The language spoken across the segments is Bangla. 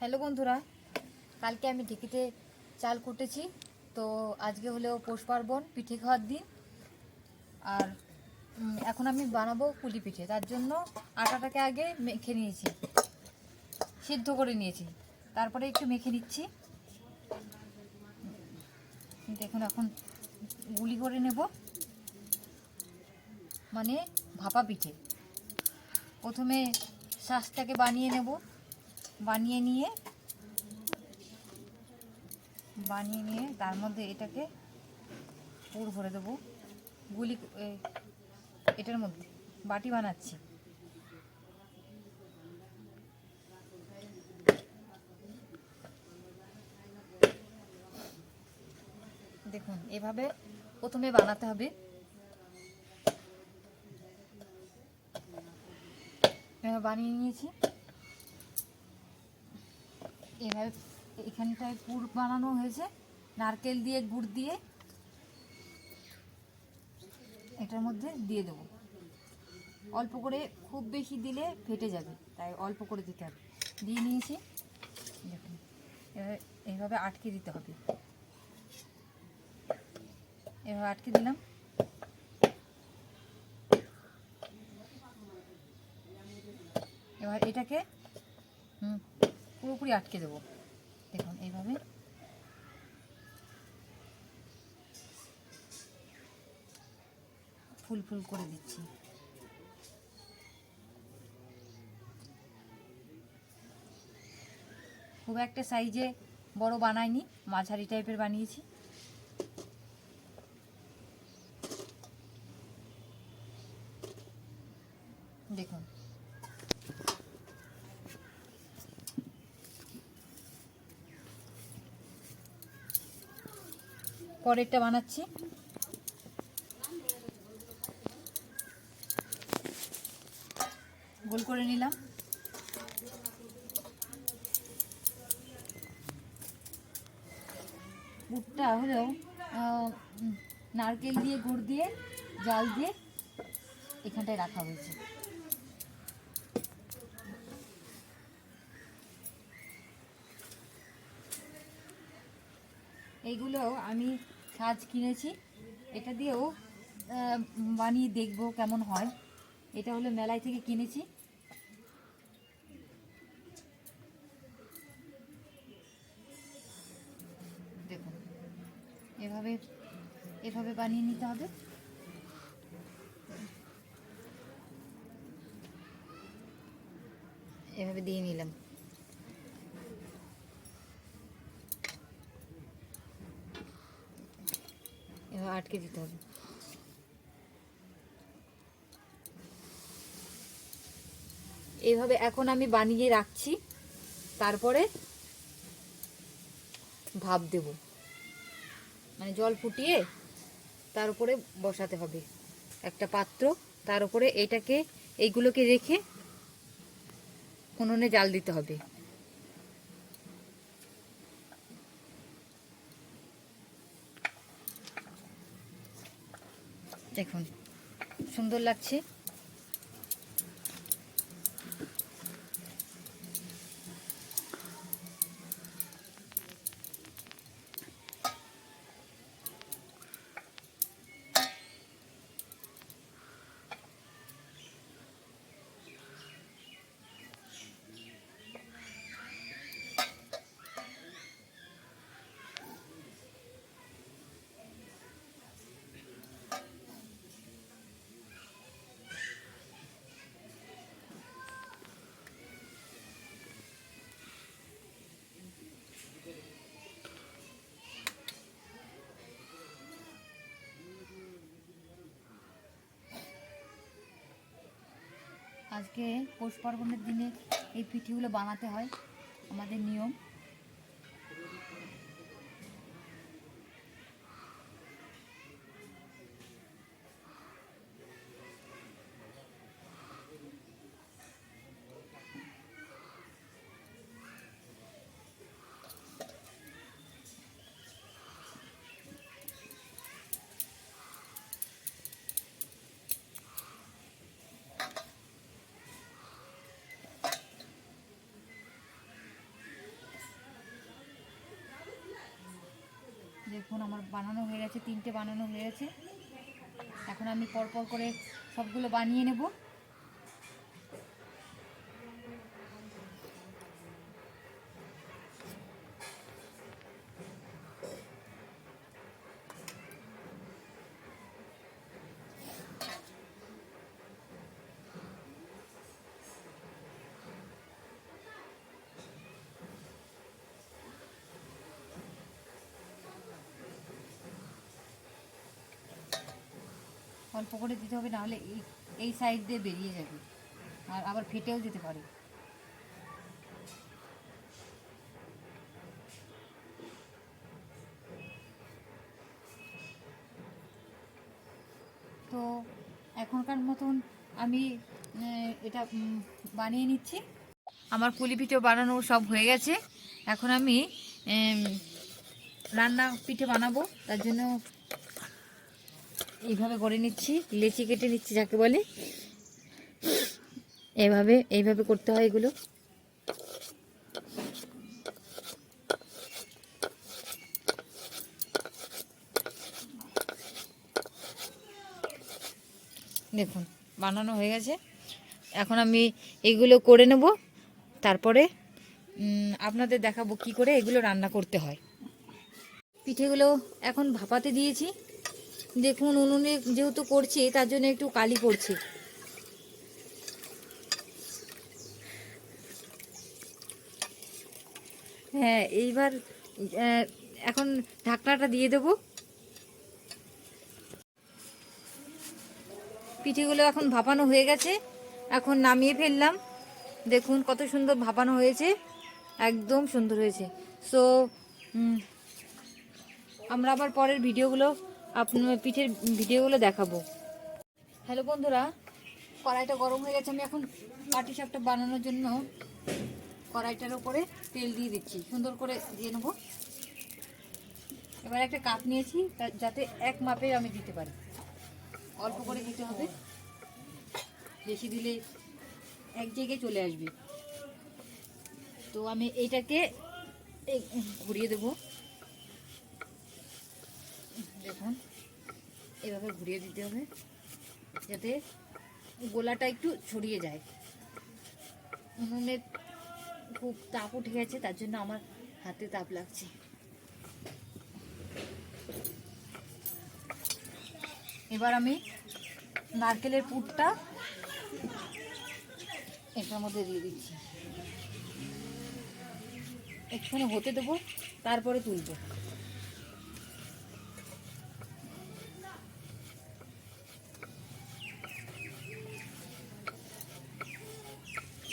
হ্যালো বন্ধুরা, কালকে আমি ঢেকিতে চাল কুটেছি। তো আজকে হলো পৌষ পার্বণ, পিঠে খাওয়ার দিন। আর এখন আমি বানাবো পুলি পিঠে। তার জন্য আটাটাকে আগে মেখে নিয়েছি, সিদ্ধ করে নিয়েছি, তারপরে একটু মেখে নিচ্ছি। দেখুন, এখন গুলি করে নেব, মানে ভাপা পিঠে। প্রথমে শাঁসটাকে বানিয়ে নেব, বানিয়ে নিয়ে তার মধ্যে এটাকে পুর ভরে দেবো। গুলি এটার মধ্যে বাটি বানাচ্ছি। দেখুন, এভাবে প্রথমে বানাতে হবে। বানিয়ে নিয়েছি। এভাবে এখানটায় পুর বানানো হয়েছে নারকেল দিয়ে, গুড় দিয়ে। এটার মধ্যে দিয়ে দেবো অল্প করে, খুব বেশি দিলে ফেটে যাবে, তাই অল্প করে দিতে হবে। দিয়ে নিয়েছি। দেখুন, এইভাবে আটকে দিতে হবে। এভাবে আটকে দিলাম। এবার এটাকে পুরোপুরি আটকে দেবো। দেখুন, এইভাবে ফুল ফুল করে দিচ্ছি। খুব একটা সাইজে বড় বানাইনি, মাঝারি টাইপের বানিয়েছি। দেখুন, পরেরটা বানাচ্ছি। গোল করে নিলাম। পুরটা হলেও নারকেল দিয়ে, গুড় দিয়ে, জাল দিয়ে এখানটায় রাখা হয়েছে। এইগুলো আমি সাজ কিনেছি, এটা দিয়েও বানিয়ে দেখবো কেমন হয়। এটা হলো মেলায় থেকে কিনেছি। দেখুন, এভাবে এভাবে বানিয়ে নিতে হবে। এভাবে দিয়ে নিলাম। এভাবে আটকে দিতে হবে। এইভাবে এখন আমি বানিয়ে রাখছি, তারপরে ভাপ দেব, মানে জল ফুটিয়ে তার উপরে বসাতে হবে একটা পাত্র। তার উপরে এইগুলোকে রেখে উনুনে জাল দিতে হবে। দেখুন, সুন্দর লাগছে। আজকে পৌষ পার্বণের দিনে এই পিঠেগুলো বানাতে হয়, আমাদের নিয়ম। দেখুন আমার বানানো হয়ে গেছে, 3টে বানানো হয়ে গেছে। এখন আমি পরপর করে সবগুলো বানিয়ে নেব। অল্প করে দিতে হবে, নাহলে এই সাইড দিয়ে বেরিয়ে যাবে আর আবার ফেটেও যেতে পারে। তো এখনকার মতন আমি এটা বানিয়ে নিচ্ছি। আমার পুলি পিঠে বানানো সব হয়ে গেছে। এখন আমি রান্না পিঠে বানাবো, তার জন্য এইভাবে করে নিচ্ছি, লেচি কেটে নিচ্ছি যাকে বলে। এইভাবে করতে হয় এগুলো। দেখুন বানানো হয়ে গেছে। এখন আমি এগুলো করে নেব, তারপরে আপনাদের দেখাবো কি করে এগুলো রান্না করতে হয়। পিঠেগুলো এখন ভাপাতে দিয়েছি। দেখুন উনুনে যেহেতু করছি তার জন্য একটু কালি পড়ছে। হ্যাঁ, এইবার এখন ঢাকনাটা দিয়ে দেব। পিঠেগুলো এখন ভাপানো হয়ে গেছে, এখন নামিয়ে ফেললাম। দেখুন কত সুন্দর ভাপানো হয়েছে, একদম সুন্দর হয়েছে। সো আমরা আবার পরের ভিডিওগুলো পিঠের ভিডিওগুলো দেখাবো। হ্যালো বন্ধুরা, কড়াইটা গরম হয়ে গেছে। আমি এখন পাটিসাপটা বানানোর জন্য কড়াইটার উপরে তেল দিয়ে দিচ্ছি, সুন্দর করে দিয়ে নেবো। এবার একটা কাপ নিয়েছি, যাতে এক মাপে আমি দিতে পারি। অল্প করে দিতে হবে, বেশি দিলে এক জায়গায় চলে আসবে। তো আমি এইটাকে ঘুরিয়ে দেব। দেখুন এভাবে ঘুরিয়ে দিতে হবে, যাতে গোলাটা একটু ছড়িয়ে যায়। উনুনে খুব তাপ উঠে গেছে, তার জন্য আমার হাতে তাপ লাগছে। এবার আমি নারকেলের পুরটা এটার মধ্যে দিয়ে দিচ্ছি, একটুখানি হতে দেবো, তারপরে তুলবো।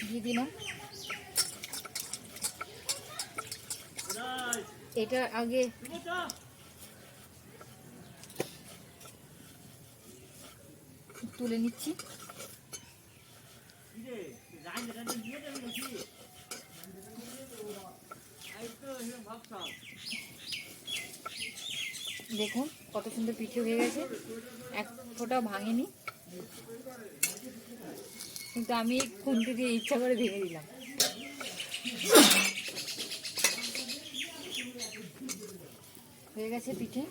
দিয়ে দিলাম। এটা আগে তুলে নিচ্ছি। দেখুন কত সুন্দর পিঠে হয়ে গেছে, এক ফোঁটাও ভাঙেনি, কিন্তু আমি খুন্তি দিয়ে ইচ্ছা করে ভেঙে দিলাম। হয়ে গেছে পিঠে।